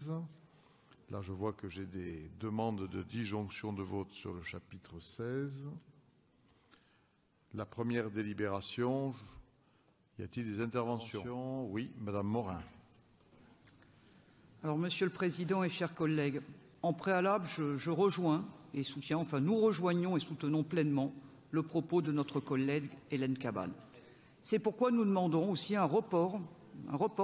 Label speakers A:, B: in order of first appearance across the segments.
A: 16. Là, je vois que j'ai des demandes de disjonction de vote sur le chapitre 16. La première délibération, y a-t-il des interventions? Oui, Madame Morin.
B: Alors, Monsieur le Président et chers collègues, en préalable, je rejoins et soutiens, enfin nous rejoignons et soutenons pleinement le propos de notre collègue Hélène Cabane. C'est pourquoi nous demandons aussi un report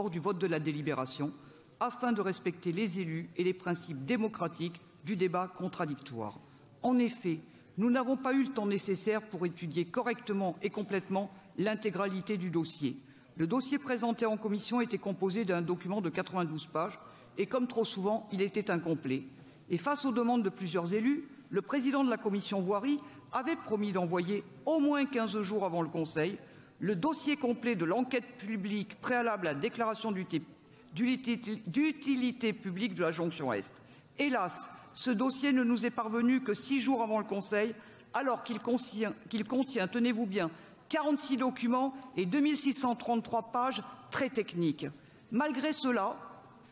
B: du vote de la délibération afin de respecter les élus et les principes démocratiques du débat contradictoire. En effet, nous n'avons pas eu le temps nécessaire pour étudier correctement et complètement l'intégralité du dossier. Le dossier présenté en commission était composé d'un document de 92 pages et, comme trop souvent, il était incomplet. Et face aux demandes de plusieurs élus, le président de la commission voirie avait promis d'envoyer au moins 15 jours avant le Conseil le dossier complet de l'enquête publique préalable à la déclaration d'utilité publique de la jonction Est. Hélas, ce dossier ne nous est parvenu que 6 jours avant le Conseil, alors qu'il contient, tenez-vous bien, 46 documents et 2633 pages très techniques. Malgré cela,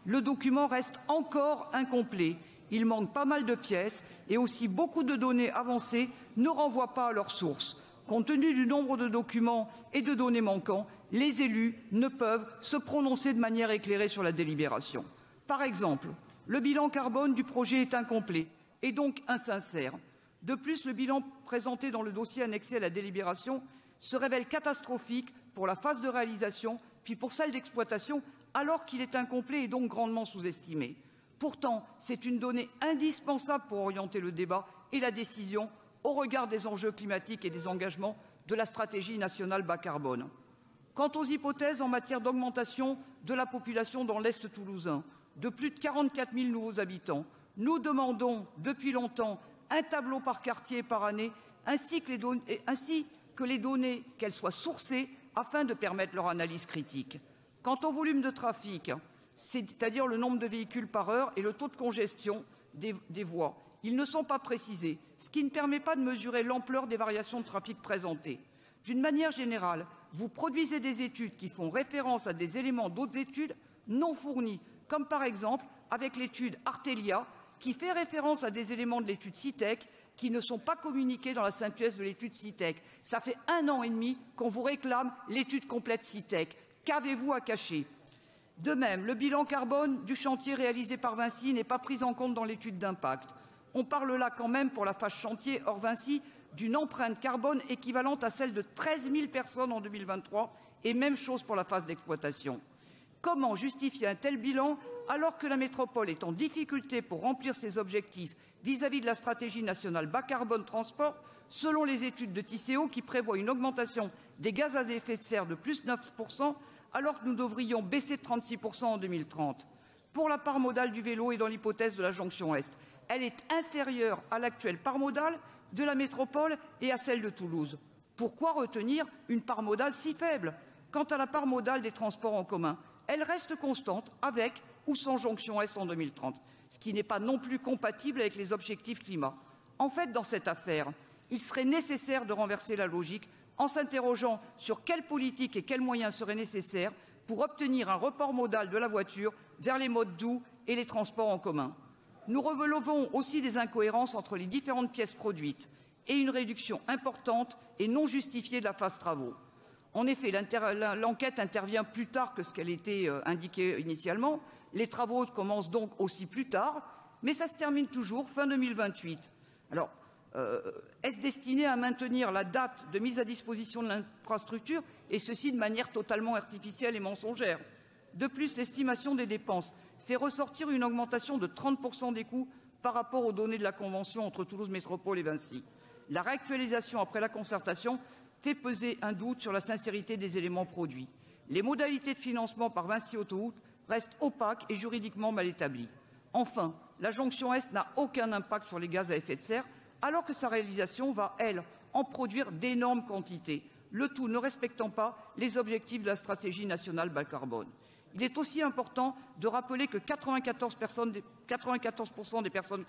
B: le document reste encore incomplet. Il manque pas mal de pièces et aussi beaucoup de données avancées ne renvoient pas à leur source. Compte tenu du nombre de documents et de données manquants, les élus ne peuvent se prononcer de manière éclairée sur la délibération. Par exemple, le bilan carbone du projet est incomplet et donc insincère. De plus, le bilan présenté dans le dossier annexé à la délibération se révèle catastrophique pour la phase de réalisation, puis pour celle d'exploitation, alors qu'il est incomplet et donc grandement sous-estimé. Pourtant, c'est une donnée indispensable pour orienter le débat et la décision au regard des enjeux climatiques et des engagements de la stratégie nationale bas carbone. Quant aux hypothèses en matière d'augmentation de la population dans l'Est toulousain, de plus de 44 000 nouveaux habitants, nous demandons depuis longtemps un tableau par quartier et par année, ainsi que les données, qu'elles soient sourcées, afin de permettre leur analyse critique. Quant au volume de trafic, c'est-à-dire le nombre de véhicules par heure et le taux de congestion des voies, ils ne sont pas précisés, ce qui ne permet pas de mesurer l'ampleur des variations de trafic présentées. D'une manière générale, vous produisez des études qui font référence à des éléments d'autres études non fournis, comme par exemple avec l'étude Artelia, qui fait référence à des éléments de l'étude CITEC qui ne sont pas communiqués dans la synthèse de l'étude CITEC. Ça fait 1 an et demi qu'on vous réclame l'étude complète CITEC. Qu'avez-vous à cacher? De même, le bilan carbone du chantier réalisé par Vinci n'est pas pris en compte dans l'étude d'impact. On parle là quand même, pour la phase chantier hors Vinci, d'une empreinte carbone équivalente à celle de 13 000 personnes en 2023, et même chose pour la phase d'exploitation. Comment justifier un tel bilan alors que la métropole est en difficulté pour remplir ses objectifs vis-à-vis de la stratégie nationale bas carbone transport, selon les études de Tisséo qui prévoient une augmentation des gaz à effet de serre de plus 9%, alors que nous devrions baisser de 36% en 2030. Pour la part modale du vélo et dans l'hypothèse de la jonction Est, elle est inférieure à l'actuelle part modale de la métropole et à celle de Toulouse. Pourquoi retenir une part modale si faible? Quant à la part modale des transports en commun, elle reste constante avec ou sans jonction Est en 2030, ce qui n'est pas non plus compatible avec les objectifs climat. En fait, dans cette affaire, il serait nécessaire de renverser la logique en s'interrogeant sur quelle politique et quels moyens seraient nécessaires pour obtenir un report modal de la voiture vers les modes doux et les transports en commun. Nous relevons aussi des incohérences entre les différentes pièces produites et une réduction importante et non justifiée de la phase travaux. En effet, l'enquête intervient plus tard que ce qu'elle était indiquée initialement. Les travaux commencent donc aussi plus tard, mais ça se termine toujours fin 2028. Alors, est-ce destiné à maintenir la date de mise à disposition de l'infrastructure, et ceci de manière totalement artificielle et mensongère? De plus, l'estimation des dépenses fait ressortir une augmentation de 30% des coûts par rapport aux données de la convention entre Toulouse Métropole et Vinci. La réactualisation après la concertation fait peser un doute sur la sincérité des éléments produits. Les modalités de financement par Vinci Autoroute restent opaques et juridiquement mal établies. Enfin, la jonction Est n'a aucun impact sur les gaz à effet de serre, alors que sa réalisation va, elle, en produire d'énormes quantités, le tout ne respectant pas les objectifs de la stratégie nationale bas carbone. Il est aussi important de rappeler que 94% des personnes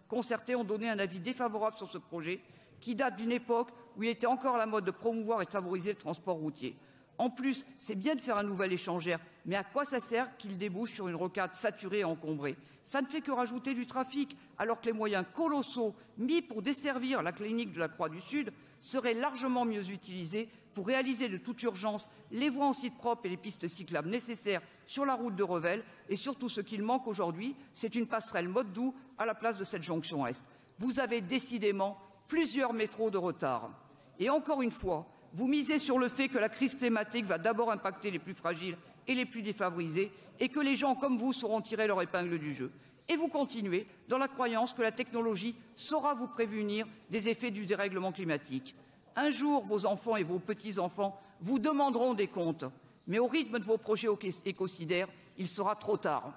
B: concertées ont donné un avis défavorable sur ce projet, qui date d'une époque où il était encore à la mode de promouvoir et de favoriser le transport routier. En plus, c'est bien de faire un nouvel échangeur, mais à quoi ça sert qu'il débouche sur une rocade saturée et encombrée? Ça ne fait que rajouter du trafic, alors que les moyens colossaux mis pour desservir la clinique de la Croix-du-Sud seraient largement mieux utilisés pour réaliser de toute urgence les voies en site propre et les pistes cyclables nécessaires sur la route de Revel. Et surtout, ce qu'il manque aujourd'hui, c'est une passerelle mode doux à la place de cette jonction Est. Vous avez décidément plusieurs métros de retard. Et encore une fois, vous misez sur le fait que la crise climatique va d'abord impacter les plus fragiles et les plus défavorisés et que les gens comme vous sauront tirer leur épingle du jeu. Et vous continuez dans la croyance que la technologie saura vous prémunir des effets du dérèglement climatique. Un jour, vos enfants et vos petits-enfants vous demanderont des comptes, mais au rythme de vos projets écocidaires, il sera trop tard.